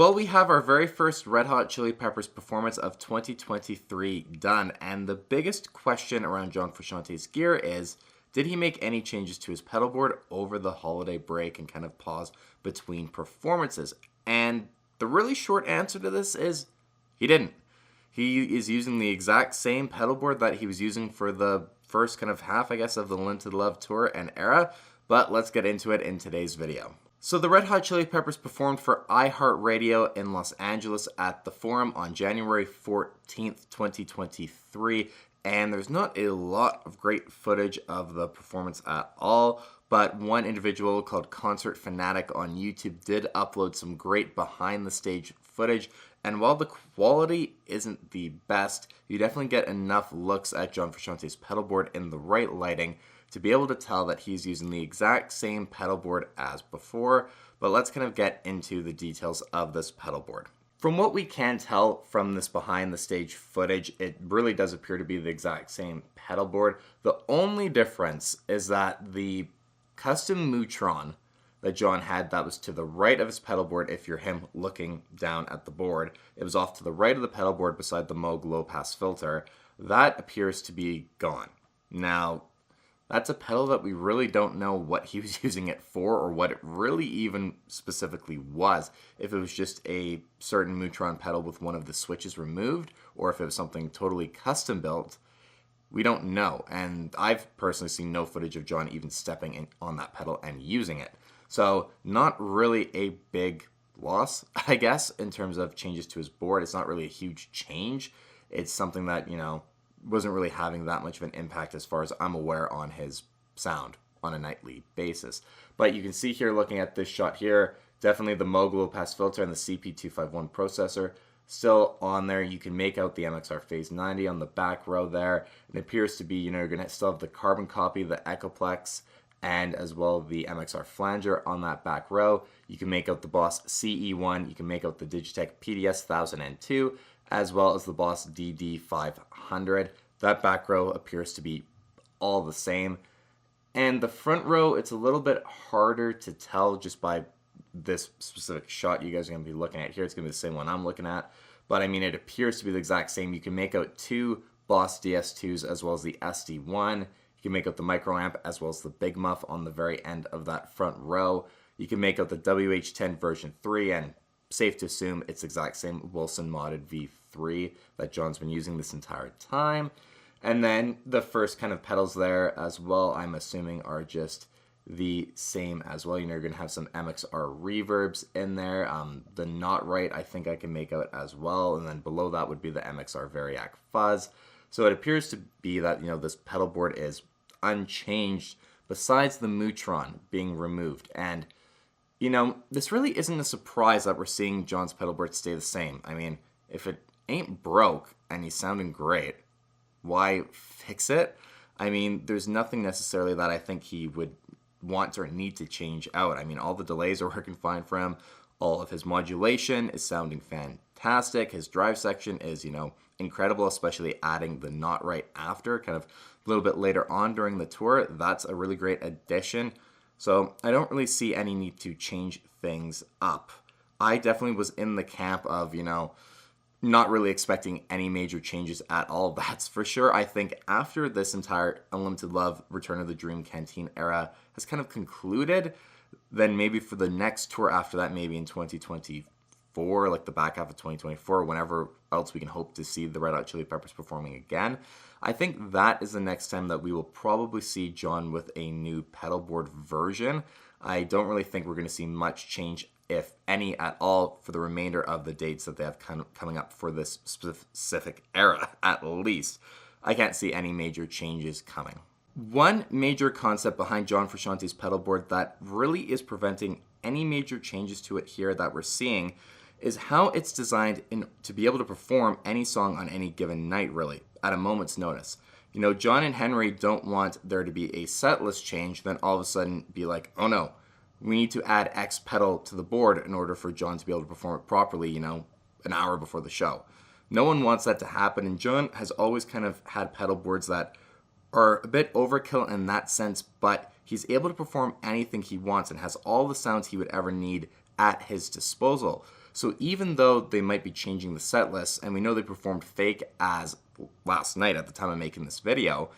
Well, we have our very first Red Hot Chili Peppers performance of 2023 done, and the biggest question around John Frusciante's gear is, did he make any changes to his pedalboard over the holiday break and kind of pause between performances? And the really short answer to this is, he didn't. He is using the exact same pedalboard that he was using for the first kind of half, I guess, of the Limited Love tour and era, but let's get into it in today's video. So the Red Hot Chili Peppers performed for iHeartRadio in Los Angeles at the Forum on January 14th, 2023, and there's not a lot of great footage of the performance at all, but one individual called Concert Fanatic on YouTube did upload some great behind-the-stage footage, and while the quality isn't the best, you definitely get enough looks at John Frusciante's pedalboard in the right lighting to be able to tell that he's using the exact same pedalboard as before, but let's kind of get into the details of this pedalboard. From what we can tell from this behind the stage footage, it really does appear to be the exact same pedalboard. The only difference is that the custom Neutron that John had that was to the right of his pedalboard, if you're him looking down at the board, it was off to the right of the pedalboard beside the Moog low pass filter, that appears to be gone. Now, that's a pedal that we really don't know what he was using it for or what it really even specifically was. If it was just a certain Neutron pedal with one of the switches removed, or if it was something totally custom built, we don't know. And I've personally seen no footage of John even stepping in on that pedal and using it. So not really a big loss, I guess, in terms of changes to his board. It's not really a huge change. It's something that, wasn't really having that much of an impact as far as I'm aware on his sound on a nightly basis. But you can see here, looking at this shot here, definitely the Moog low pass filter and the CP251 processor still on there. You can make out the MXR Phase 90 on the back row there. It appears to be, you're going to still have the carbon copy, the Echoplex, and as well the MXR flanger on that back row. You can make out the Boss CE1, you can make out the Digitech PDS 1002, as well as the Boss DD500. That back row appears to be all the same. And the front row, it's a little bit harder to tell just by this specific shot you guys are going to be looking at here. It's going to be the same one I'm looking at. But I mean, it appears to be the exact same. You can make out two Boss DS2s as well as the SD1. You can make out the micro amp as well as the big muff on the very end of that front row. You can make out the WH10 version 3, and safe to assume it's the exact same Wilson modded V3 that John's been using this entire time. And then the first kind of pedals there as well, I'm assuming, are just the same as well. You're going to have some MXR reverbs in there. The Not Right, I think I can make out as well. And then below that would be the MXR Variac Fuzz. So it appears to be that, this pedalboard is unchanged besides the Neutron being removed. And this really isn't a surprise that we're seeing John's pedalboard stay the same. I mean, if it ain't broke and he's sounding great, why fix it? I mean, there's nothing necessarily that I think he would want or need to change out. I mean, all the delays are working fine for him. All of his modulation is sounding fantastic. His drive section is, incredible, especially adding the Not Right after, kind of a little bit later on during the tour. That's a really great addition. So I don't really see any need to change things up. I definitely was in the camp of, not really expecting any major changes at all. That's for sure. I think after this entire Unlimited Love Return of the Dream Canteen era has kind of concluded, then maybe for the next tour after that, maybe in 2024, like the back half of 2024, whenever else we can hope to see the Red Hot Chili Peppers performing again, I think that is the next time that we will probably see John with a new pedalboard version. I don't really think we're going to see much change, if any at all, for the remainder of the dates that they have coming up for this specific era, at least. I can't see any major changes coming. One major concept behind John Frusciante's pedalboard that really is preventing any major changes to it here that we're seeing is how it's designed to be able to perform any song on any given night, really, at a moment's notice. John and Henry don't want there to be a set list change, then all of a sudden be like, oh no, we need to add X pedal to the board in order for John to be able to perform it properly, an hour before the show. No one wants that to happen, and John has always kind of had pedal boards that are a bit overkill in that sense, but he's able to perform anything he wants and has all the sounds he would ever need at his disposal. So even though they might be changing the set list, and we know they performed Fake as last night at the time of making this video,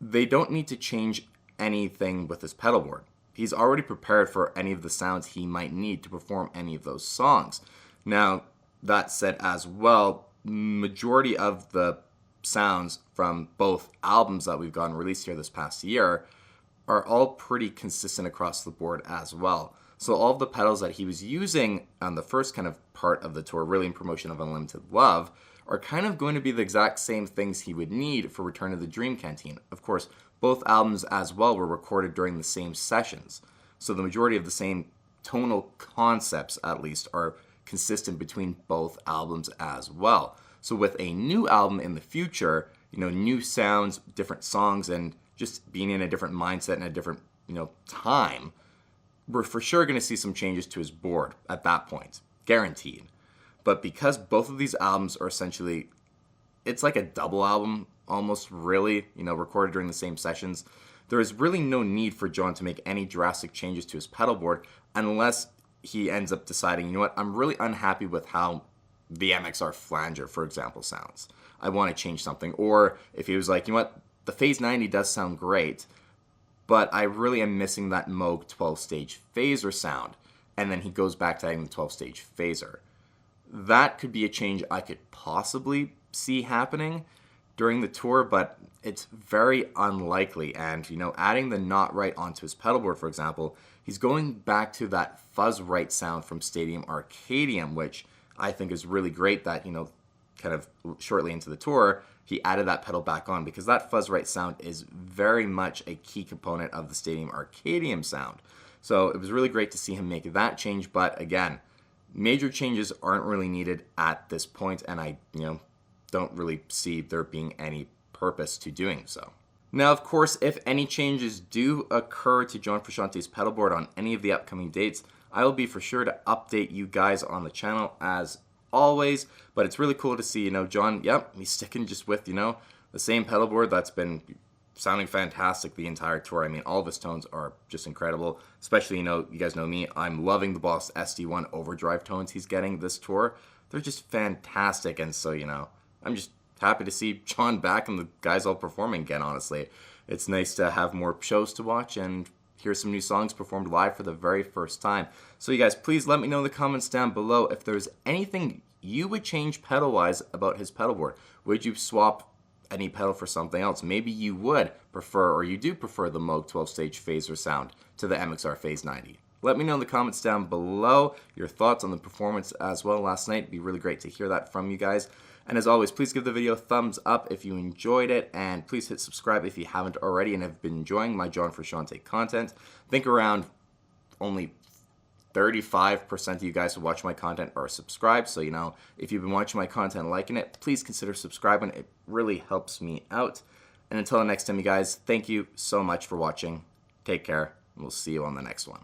they don't need to change anything with his pedal board. He's already prepared for any of the sounds he might need to perform any of those songs. Now, that said as well, majority of the sounds from both albums that we've gotten released here this past year are all pretty consistent across the board as well. So all of the pedals that he was using on the first kind of part of the tour, really in promotion of Unlimited Love, are kind of going to be the exact same things he would need for Return of the Dream Canteen. Of course, both albums as well were recorded during the same sessions. So the majority of the same tonal concepts, at least, are consistent between both albums as well. So with a new album in the future, new sounds, different songs, and just being in a different mindset and a different, time, we're for sure going to see some changes to his board at that point, guaranteed. But because both of these albums are essentially, it's like a double album almost, really, recorded during the same sessions, there is really no need for John to make any drastic changes to his pedal board unless he ends up deciding, I'm really unhappy with how the MXR flanger, for example, sounds. I want to change something. Or if he was like, the Phase 90 does sound great, but I really am missing that Moog 12-stage phaser sound. And then he goes back to adding the 12-stage phaser. That could be a change I could possibly see happening during the tour, but it's very unlikely. And, adding the Not Right onto his pedal board, for example, he's going back to that fuzz right sound from Stadium Arcadium, which I think is really great that, kind of shortly into the tour, he added that pedal back on, because that fuzz right sound is very much a key component of the Stadium Arcadium sound. So it was really great to see him make that change, but again, major changes aren't really needed at this point, and I, don't really see there being any purpose to doing so. Now, of course, if any changes do occur to John Frusciante's pedal board on any of the upcoming dates, I will be for sure to update you guys on the channel as always. But it's really cool to see, John, he's sticking just with, the same pedal board that's been sounding fantastic the entire tour. I mean, all of his tones are just incredible, especially, you guys know me, I'm loving the Boss SD1 overdrive tones he's getting this tour. They're just fantastic, and so, I'm just happy to see John back and the guys all performing again, honestly. It's nice to have more shows to watch and hear some new songs performed live for the very first time. So you guys, please let me know in the comments down below if there's anything you would change pedal-wise about his pedal board. Would you swap any pedal for something else? Maybe you would prefer, or you do prefer, the Moog 12-stage phaser sound to the MXR Phase 90. Let me know in the comments down below your thoughts on the performance as well last night. It'd be really great to hear that from you guys. And as always, please give the video a thumbs up if you enjoyed it, and please hit subscribe if you haven't already and have been enjoying my John Frusciante content. I think around only 35% of you guys who watch my content are subscribed, so if you've been watching my content and liking it, please consider subscribing. It really helps me out. And until the next time, you guys, thank you so much for watching. Take care, and we'll see you on the next one.